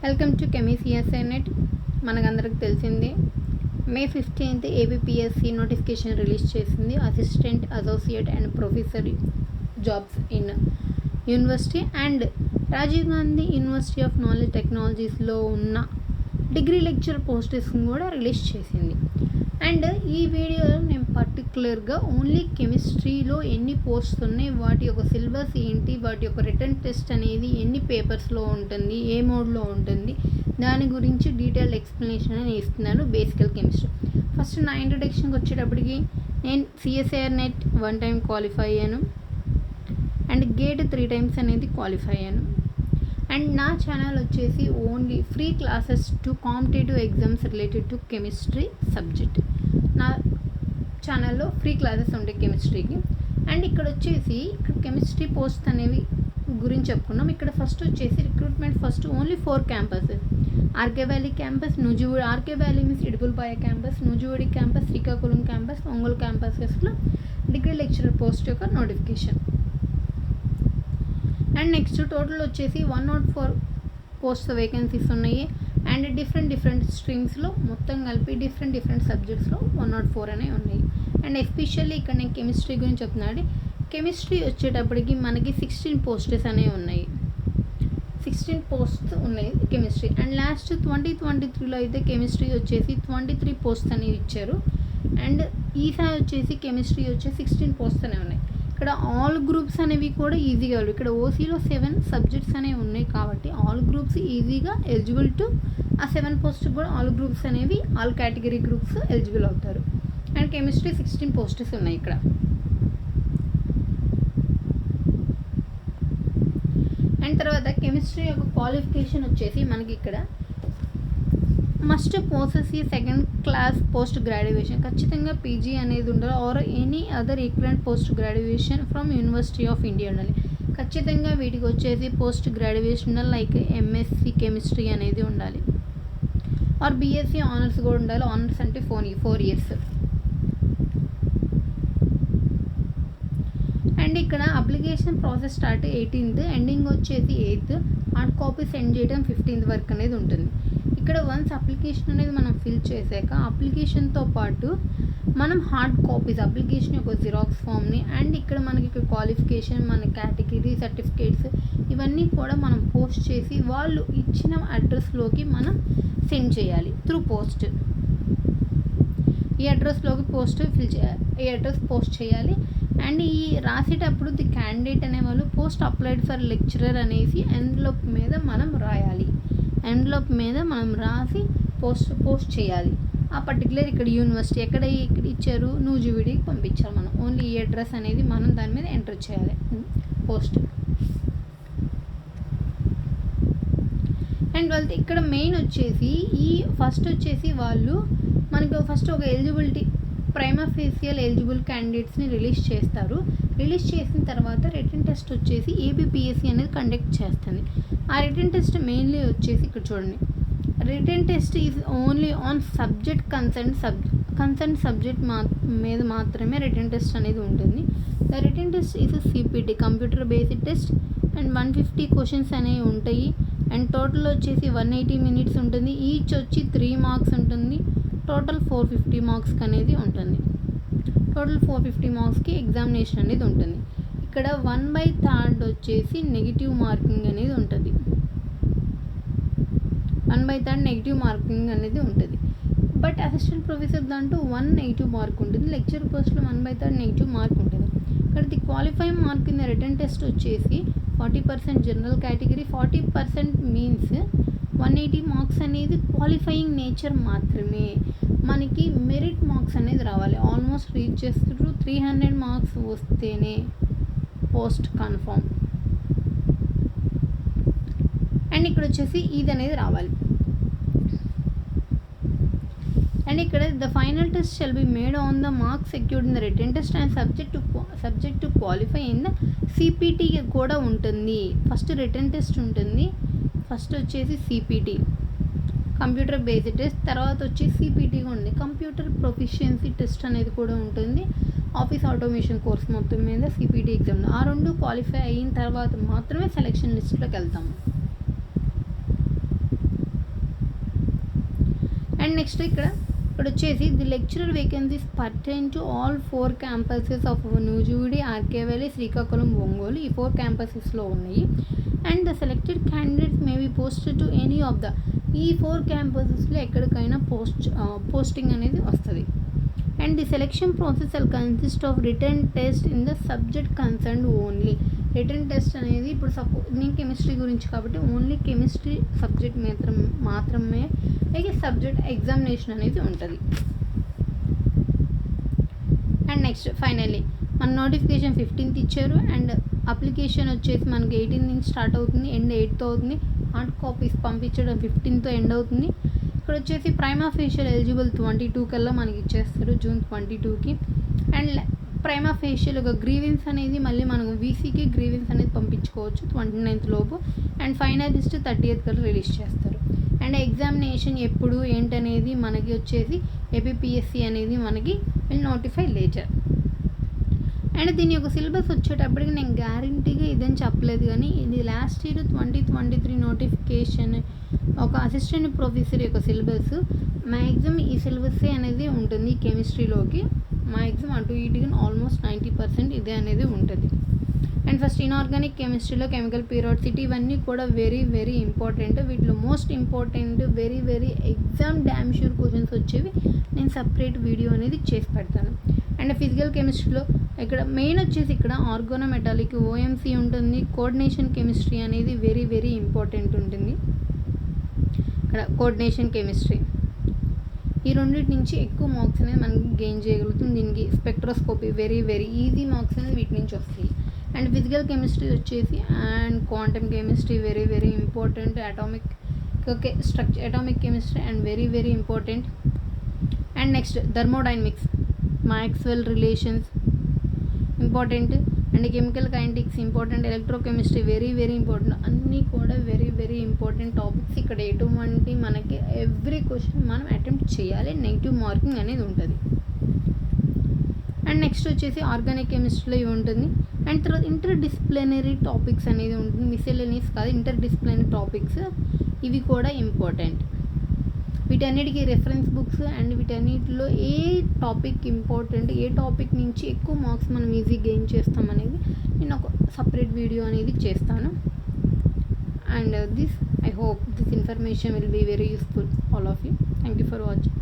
Welcome to కెమిసిఎస్ఐ net. మనకందరికి తెలిసింది May 15th APPSC notification release చేసింది. Assistant, associate and professor jobs in university and Rajiv Gandhi university of knowledge టెక్నాలజీస్లో ఉన్న degree lecture పోస్టెస్ని కూడా రిలీజ్ చేసింది. అండ్ ఈ వీడియోలో నేను పర్టికులర్గా ఓన్లీ కెమిస్ట్రీలో ఎన్ని పోస్ట్స్ ఉన్నాయి, వాటి యొక్క సిలబస్ ఏంటి, వాటి యొక్క రిటర్న్ టెస్ట్ అనేది ఎన్ని పేపర్స్లో ఉంటుంది, ఏ మోడ్లో ఉంటుంది, దాని గురించి డీటెయిల్డ్ ఎక్స్ప్లెనేషన్ అని ఇస్తున్నాను. బేసికల్ కెమిస్ట్రీ ఫస్ట్ నా ఇంట్రడక్షన్కి వచ్చేటప్పటికి నేను సిఎస్ఐఆర్ నెట్ 1 time క్వాలిఫై అయ్యాను అండ్ గేట్ 3 times అనేది క్వాలిఫై అయ్యాను. అండ్ నా ఛానల్ వచ్చేసి only free classes to competitive exams related to chemistry subject. నా ఛానల్లో ఫ్రీ క్లాసెస్ ఉంటాయి కెమిస్ట్రీకి. అండ్ ఇక్కడ వచ్చేసి కెమిస్ట్రీ పోస్ట్ అనేవి గురించి చెప్పుకున్నాం. ఇక్కడ ఫస్ట్ వచ్చేసి recruitment first only 4 campuses: RK valley campus, Nuzvid, RK valley means Idupulapaya campus, Nuzvid campus, Srikakulam campus, Ongole క్యాంపసెస్లో డిగ్రీ లెక్చరర్ పోస్ట్ యొక్క నోటిఫికేషన్. అండ్ నెక్స్ట్ టోటల్ వచ్చేసి 104 పోస్ట్ వేకెన్సీస్ ఉన్నాయి. అండ్ డిఫరెంట్ స్ట్రీమ్స్లో మొత్తం కలిపి డిఫరెంట్ సబ్జెక్ట్స్లో 104 అనేవి ఉన్నాయి. అండ్ ఎస్పెషల్లీ ఇక్కడ నేను కెమిస్ట్రీ గురించి చెప్తున్నాను. కెమిస్ట్రీ వచ్చేటప్పటికి మనకి 16 పోస్టెస్ అనేవి ఉన్నాయి. 16 పోస్ట్స్ ఉన్నాయి కెమిస్ట్రీ. అండ్ లాస్ట్ 2023లో అయితే కెమిస్ట్రీ వచ్చేసి 23 పోస్ట్స్ అనేవి ఇచ్చారు. అండ్ ఈసారి వచ్చేసి కెమిస్ట్రీ వచ్చేసి 16 పోస్ట్స్ అనేవి ఉన్నాయి. ఇక్కడ ఆల్ గ్రూప్స్ అనేవి కూడా ఈజీగా ఇక్కడ ఓసీలో 7 సబ్జెక్ట్స్ అనేవి ఉన్నాయి కాబట్టి ఆల్ గ్రూప్స్ ఈజీగా ఎలిజిబుల్ టు ఆ 7 పోస్ట్ కూడా ఆల్ గ్రూప్స్ అనేవి ఆల్ కేటగిరీ గ్రూప్స్ ఎలిజిబుల్ అవుతారు. అండ్ కెమిస్ట్రీ 16 పోస్టెస్ ఉన్నాయి ఇక్కడ. అండ్ తర్వాత కెమిస్ట్రీ యొక్క క్వాలిఫికేషన్ వచ్చేసి మనకి ఇక్కడ మస్ట్ పోసెస్ ఈ 2nd class పోస్ట్ గ్రాడ్యుయేషన్, ఖచ్చితంగా పీజీ అనేది ఉండాలి or any other equivalent post graduation from university of India ఉండాలి. ఖచ్చితంగా వీటికి వచ్చేసి post graduation like MSc chemistry అనేది ఉండాలి ఆర్ బీఎస్సీ ఆనర్స్ కూడా ఉండాలి. ఆనర్స్ అంటే 4 years. అండ్ ఇక్కడ application process start 18th, ending వచ్చేసి 8th. హార్డ్ కాపీ సెండ్ చేయడం 15th వరకు అనేది ఉంటుంది. ఇక్కడ వన్స్ అప్లికేషన్ అనేది మనం ఫిల్ చేశాక అప్లికేషన్తో పాటు మనం హార్డ్ కాపీస్ అప్లికేషన్ యొక్క జిరాక్స్ ఫామ్ని అండ్ ఇక్కడ మనకి క్వాలిఫికేషన్, మన కేటగిరీ సర్టిఫికేట్స్ ఇవన్నీ కూడా మనం పోస్ట్ చేసి వాళ్ళు ఇచ్చిన అడ్రస్లోకి మనం సెండ్ చేయాలి త్రూ పోస్ట్. ఈ అడ్రస్లోకి ఈ అడ్రస్ పోస్ట్ చేయాలి. అండ్ ఈ రాసేటప్పుడు ది క్యాండిడేట్ అనేవాళ్ళు పోస్ట్ అప్లైడ్ ఫర్ లెక్చరర్ అనేసి ఎన్వలప్ మీద మనం రాయాలి. ఎన్వలప్ మీద మనం రాసి పోస్ట్ చేయాలి. ఆ పర్టికులర్ ఇక్కడ యూనివర్సిటీ ఇక్కడ ఇచ్చారు, నూజివీడికి పంపించాలి. మనం ఓన్లీ ఈ అడ్రస్ అనేది మనం దాని మీద ఎంటర్ చేయాలి పోస్ట్. అండ్ వాళ్ళకి ఇక్కడ మెయిన్ వచ్చేసి ఈ ఫస్ట్ వచ్చేసి వాళ్ళు మనకి ఫస్ట్ ఒక ఎలిజిబిలిటీ ప్రైమా ఫేసియల్ ఎలిజిబుల్ క్యాండిడేట్స్ని రిలీజ్ చేస్తారు. రిలీజ్ చేసిన తర్వాత రిటర్న్ టెస్ట్ వచ్చేసి ఏబిపిఎస్సి అనేది కండక్ట్ చేస్తుంది. ఆ రిటర్న్ టెస్ట్ మెయిన్లీ వచ్చేసి ఇక్కడ చూడండి, written test is only on subject concern subject మీద మాత్రమే రిటర్న్ టెస్ట్ అనేది ఉంటుంది. The written test is CPT computer based test and 150 questions అనేవి ఉంటాయి. అండ్ టోటల్ వచ్చేసి 180 minutes ఉంటుంది. ఈచ్ వచ్చి 3 marks ఉంటుంది. టోటల్ 450 marks అనేది ఉంటుంది. టోటల్ 450 marksకి ఎగ్జామినేషన్ అనేది ఉంటుంది. ఇక్కడ 1/3 వచ్చేసి నెగిటివ్ మార్కింగ్ అనేది ఉంటుంది. 1/3 నెగిటివ్ మార్కింగ్ అనేది ఉంటుంది. బట్ అసిస్టెంట్ ప్రొఫెసర్ దాంట్లో 1 నెగిటివ్ మార్క్ ఉంటుంది. లెక్చర్ పోస్ట్లో 1/3 నెగిటివ్ మార్క్ ఉంటుంది. ఇక్కడ the qualifying mark in the written test వచ్చేసి 40% జనరల్ కేటగిరీ, 40% మీన్స్ 180 marks అనేది క్వాలిఫైయింగ్ నేచర్ మాత్రమే. మనకి మెరిట్ మార్క్స్ అనేది రావాలి. ఆల్మోస్ట్ రీచ్ చేస్తూ 300 marks వస్తేనే పోస్ట్ కన్ఫర్మ్. అండ్ ఇక్కడ వచ్చేసి ఇది అనేది రావాలి. అండ్ ఇక్కడ the final test shall be made on the marks secured in the written test and subject to qualify in the CPT కూడా ఉంటుంది. ఫస్ట్ రిటర్న్ టెస్ట్ ఉంటుంది, ఫస్ట్ వచ్చేసి సిపిటి కంప్యూటర్ బేస్డ్ టెస్ట్, తర్వాత వచ్చి సిపిటి ఉంది computer proficiency test అనేది కూడా ఉంటుంది. ఆఫీస్ ఆటోమేషన్ కోర్స్ మొత్తం మీద సిపిటి ఎగ్జామ్ ఆ 2 క్వాలిఫై అయిన తర్వాత మాత్రమే సెలెక్షన్ లిస్ట్లోకి వెళ్తాము. నెక్స్ట్ ఇక్కడ వచ్చేసి the lecturer vacancies pertain to all 4 campuses of Nuzvid, RK valley, Srikakulam, Ongole. ఈ 4 క్యాంపసెస్లో ఉన్నాయి. And the selected candidates may be posted to any of the ఈ 4 క్యాంపసెస్లో ఎక్కడికైనా పోస్టింగ్ అనేది వస్తుంది. And the selection process will consist of written test in the subject concerned only. Written test అనేది ఇప్పుడు నేను కెమిస్ట్రీ గురించి కాబట్టి ఓన్లీ కెమిస్ట్రీ సబ్జెక్ట్ మాత్రమే సబ్జెక్ట్ ఎగ్జామినేషన్ అనేది ఉంటుంది. అండ్ నెక్స్ట్ ఫైనల్లీ మన నోటిఫికేషన్ 15th ఇచ్చారు. అండ్ అప్లికేషన్ వచ్చేసి మనకి 18 నుంచి స్టార్ట్ అవుతుంది, ఎండ్ 8th అవుతుంది. హార్డ్ కాపీస్ పంపించడం 15th ఎండ్ అవుతుంది. ఇక్కడ వచ్చేసి ప్రైమా ఫేషియల్ ఎలిజిబుల్ 22 కల్లా మనకి ఇచ్చేస్తారు, జూన్ 22కి. అండ్ ప్రైమా ఫేషియల్ ఒక గ్రీవెన్స్ అనేది మళ్ళీ మనం వీసీకి గ్రీవెన్స్ అనేది పంపించుకోవచ్చు 29th లోపు. అండ్ ఫైనలిస్ట్ 30th కల్లా రిలీజ్ చేస్తారు. అండ్ ఎగ్జామినేషన్ ఎప్పుడు ఏంటనేది మనకి వచ్చేసి ఏపీపీఎస్సీ అనేది మనకి విల్ నోటిఫై లేటర్. అండ్ దీని యొక్క సిలబస్ వచ్చేటప్పటికి నేను గ్యారంటీగా ఇదని చెప్పలేదు, కానీ ఇది లాస్ట్ ఇయర్ 2023 నోటిఫికేషన్ ఒక అసిస్టెంట్ ప్రొఫెసర్ యొక్క సిలబస్. మ్యాక్సిమం ఈ సిలబస్సే అనేది ఉంటుంది కెమిస్ట్రీలోకి. మ్యాక్సిమం అటు ఇటుగా ఆల్మోస్ట్ 90% ఇదే అనేది ఉంటుంది. అండ్ ఫస్ట్ ఇన్ఆర్గానిక్ కెమిస్ట్రీలో కెమికల్ పీరియాడిసిటీ ఇవన్నీ కూడా వెరీ వెరీ ఇంపార్టెంట్. వీటిలో most important very very exam damn sure questions వచ్చేవి నేను సపరేట్ వీడియో అనేది చేసి పెడతాను. అండ్ ఫిజికల్ కెమిస్ట్రీలో ఇక్కడ మెయిన్ వచ్చేసి ఇక్కడ ఆర్గానోమెటాలిక్ ఓఎంసీ ఉంటుంది. కోఆర్డినేషన్ కెమిస్ట్రీ అనేది వెరీ వెరీ ఇంపార్టెంట్ ఉంటుంది. ఇక్కడ కోఆర్డినేషన్ కెమిస్ట్రీ ఈ రెండింటి నుంచి ఎక్కువ మార్క్స్ అనేది మనకి గెయిన్ చేయగలుగుతుంది. దీనికి spectroscopy very very easy marks అనేది వీటి నుంచి వస్తాయి. అండ్ ఫిజికల్ కెమిస్ట్రీ వచ్చేసి and quantum chemistry very very important. Atomic chemistry and very very important. And next thermodynamics, Maxwell relations important. And chemical kinetics important. Electrochemistry very very important. అన్నీ కూడా very very important topics. ఇక్కడ ఎటువంటి మనకి every question మనం attempt చేయాలి, negative marking అనేది ఉంటుంది. And next వచ్చేసి ఆర్గానిక్ కెమిస్ట్రీలో ఇవి ఉంటుంది. అండ్ తర్వాత ఇంటర్ డిసిప్లినరీ టాపిక్స్ అనేది ఉంటుంది. మిస్సెలేనియస్ కాదు, ఇంటర్ డిసిప్లినరీ టాపిక్స్ ఇవి కూడా ఇంపార్టెంట్. వీటన్నిటికీ రెఫరెన్స్ బుక్స్ అండ్ వీటన్నిటిలో ఏ టాపిక్ ఇంపార్టెంట్, ఏ టాపిక్ నుంచి ఎక్కువ మార్క్స్ మనం ఈజీ గెయిన్ చేస్తాం అనేది నేను ఒక సపరేట్ వీడియో అనేది చేస్తాను. And I hope this information will be very useful all of you. Thank you for watching.